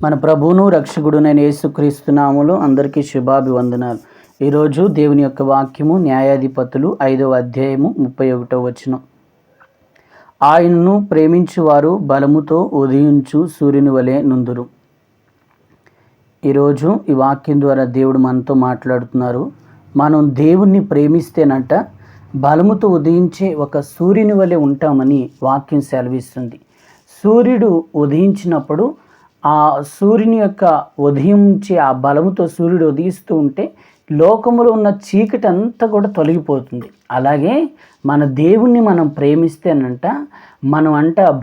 మన ప్రభువును రక్షకుడునైన యేసుక్రీస్తు నామములో అందరికీ శుభాభివందనాలు. ఈరోజు దేవుని యొక్క వాక్యము న్యాయాధిపతులు 5వ అధ్యాయము 31వ వచనం. ఆయనను ప్రేమించువారు బలముతో ఉదయించు సూర్యుని వలె నుందురు. ఈరోజు ఈ వాక్యం ద్వారా దేవుడు మనతో మాట్లాడుతున్నారు. మనం దేవుణ్ణి ప్రేమిస్తేనంట బలముతో ఉదయించే ఒక సూర్యుని వలె ఉంటామని వాక్యం సెలవిస్తుంది. సూర్యుడు ఉదయించినప్పుడు ఆ సూర్యుని యొక్క ఉదయించి ఆ బలముతో సూర్యుడు ఉదయిస్తూ ఉంటే లోకములో ఉన్న చీకటి అంతా కూడా తొలగిపోతుంది. అలాగే మన దేవుణ్ణి మనం ప్రేమిస్తేనంట మనం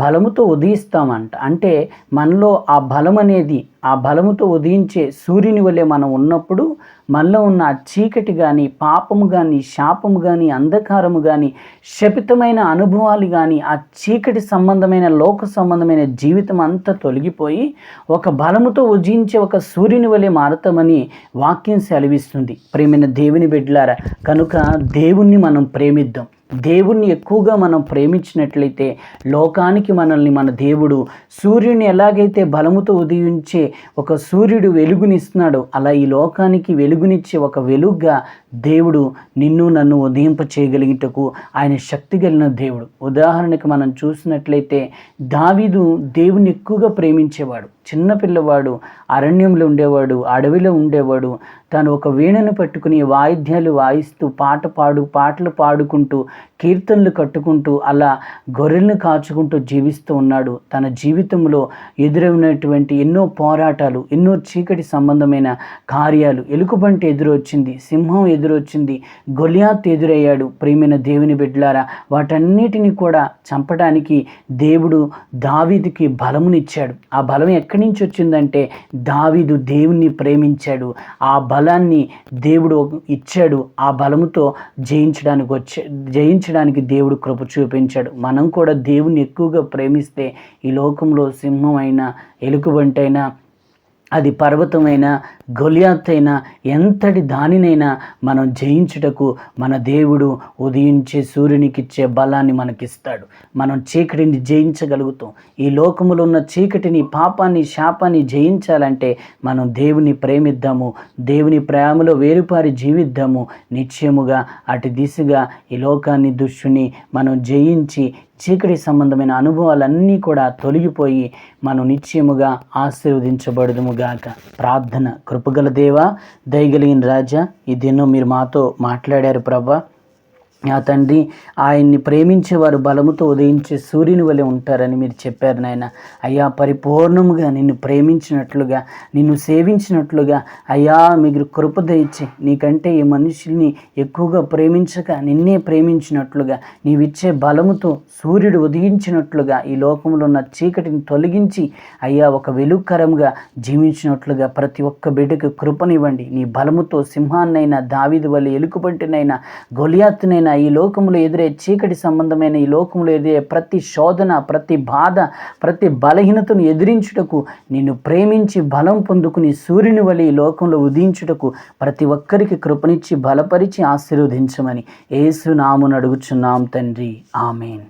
బలముతో ఉదయిస్తామంట. అంటే మనలో ఆ బలం అనేది ఆ బలముతో ఉదయించే సూర్యుని వలె మనం ఉన్నప్పుడు మనలో ఉన్న ఆ చీకటి కానీ, పాపము కానీ, శాపము కానీ, అంధకారము కానీ, శపితమైన అనుభవాలు కానీ, ఆ చీకటి సంబంధమైన లోక సంబంధమైన జీవితం అంతా తొలగిపోయి ఒక బలముతో ఉదయించే ఒక సూర్యుని వలె మారతామని వాక్యం సెలవిస్తుంది. ప్రేమైన దేవుని బిడ్డలారా, కనుక దేవుణ్ణి మనం ప్రేమిద్దాం. దేవుణ్ణి ఎక్కువగా మనం ప్రేమించినట్లయితే లోకానికి మనల్ని మన దేవుడు సూర్యుని ఎలాగైతే బలముతో ఉదయించే ఒక సూర్యుడు వెలుగునిస్తున్నాడో అలా ఈ లోకానికి వెలుగునిచ్చే ఒక వెలుగుగా దేవుడు నిన్ను నన్ను ఉదయింప చేయగలిగిటకు ఆయన శక్తి కలిగిన దేవుడు. ఉదాహరణకు మనం చూసినట్లయితే దావీదు దేవుని ఎక్కువగా ప్రేమించేవాడు. చిన్నపిల్లవాడు, అరణ్యంలో ఉండేవాడు, అడవిలో ఉండేవాడు. తను ఒక వీణను పట్టుకుని వాయిద్యాలు వాయిస్తూ పాటలు పాడుకుంటూ కీర్తనలు కట్టుకుంటూ అలా గొర్రెలను కాచుకుంటూ జీవిస్తూ ఉన్నాడు. తన జీవితంలో ఎదురైనటువంటి ఎన్నో పోరాటాలు, ఎన్నో చీకటి సంబంధమైన కార్యాలు, ఎలుకబంటి ఎదురొచ్చింది, సింహం ఎదురొచ్చింది, గొలియాత్ ఎదురయ్యాడు. ప్రియమైన దేవుని బిడ్డలారా, వాటన్నిటిని కూడా చంపడానికి దేవుడు దావీదుకి బలమునిచ్చాడు. ఆ బలం ఎక్కడి నుంచి వచ్చిందంటే దావీదు దేవుణ్ణి ప్రేమించాడు. ఆ బలాన్ని దేవుడు ఇచ్చాడు. ఆ బలముతో జయించడానికి దేవుడు కృప చూపించాడు. మనం కూడా దేవుణ్ణి ఎక్కువగా ప్రేమిస్తే ఈ లోకంలో సింహం అయినా, ఎలుకబంటైనా, అది పర్వతమైనా, గొలియాత్ అయినా, ఎంతటి దానినైనా మనం జయించుటకు మన దేవుడు ఉదయించే సూర్యునికిచ్చే బలాన్ని మనకిస్తాడు. మనం చీకటిని జయించగలుగుతాం. ఈ లోకములో ఉన్న చీకటిని, పాపాన్ని, శాపాన్ని జయించాలంటే మనం దేవుని ప్రేమిద్దాము. దేవుని ప్రేమలో వేరుపారి జీవిద్దాము. నిశ్చయముగా అటు దిశగా ఈ లోకాన్ని, దుష్టుని మనం జయించి చీకటి సంబంధమైన అనుభవాలన్నీ కూడా తొలగిపోయి మనం నిశ్చయముగా ఆశీర్వదించబడదుముగాక. ప్రార్థన. కృపగల దేవా, దయగలిగిన రాజా, ఈ దినం మీరు మాతో మాట్లాడారు ప్రభా. నా తండ్రి, ఆయన్ని ప్రేమించేవారు బలముతో ఉదయించే సూర్యుని వలె ఉంటారని మీరు చెప్పారు నాయన. అయ్యా, పరిపూర్ణముగా నిన్ను ప్రేమించినట్లుగా, నిన్ను సేవించినట్లుగా అయ్యా మీరు కృప దయచి, నీకంటే ఈ మనుషుల్ని ఎక్కువగా ప్రేమించక నిన్నే ప్రేమించినట్లుగా, నీవిచ్చే బలముతో సూర్యుడు ఉదయించినట్లుగా ఈ లోకంలో ఉన్న చీకటిని తొలగించి అయ్యా ఒక వెలుగుకరంగా జీవించినట్లుగా ప్రతి ఒక్క బిడ్డకు కృపనివ్వండి. నీ బలముతో సింహాన్నైనా, దావీదు వలె ఎలుకబంటినైనా, గొలియాతునైనా, ఈ లోకంలో ఎదురే చీకటి సంబంధమైన ఈ లోకంలో ఎదురే ప్రతి శోధన, ప్రతి బాధ, ప్రతి బలహీనతను ఎదిరించుటకు, నిన్ను ప్రేమించి బలం పొందుకుని సూర్యుని వలె ఈ లోకంలో ఉదయించుటకు ప్రతి ఒక్కరికి కృపనిచ్చి బలపరిచి ఆశీర్వదించమని యేసు నామమున అడుగుచున్నాం తండ్రి. ఆమేన్.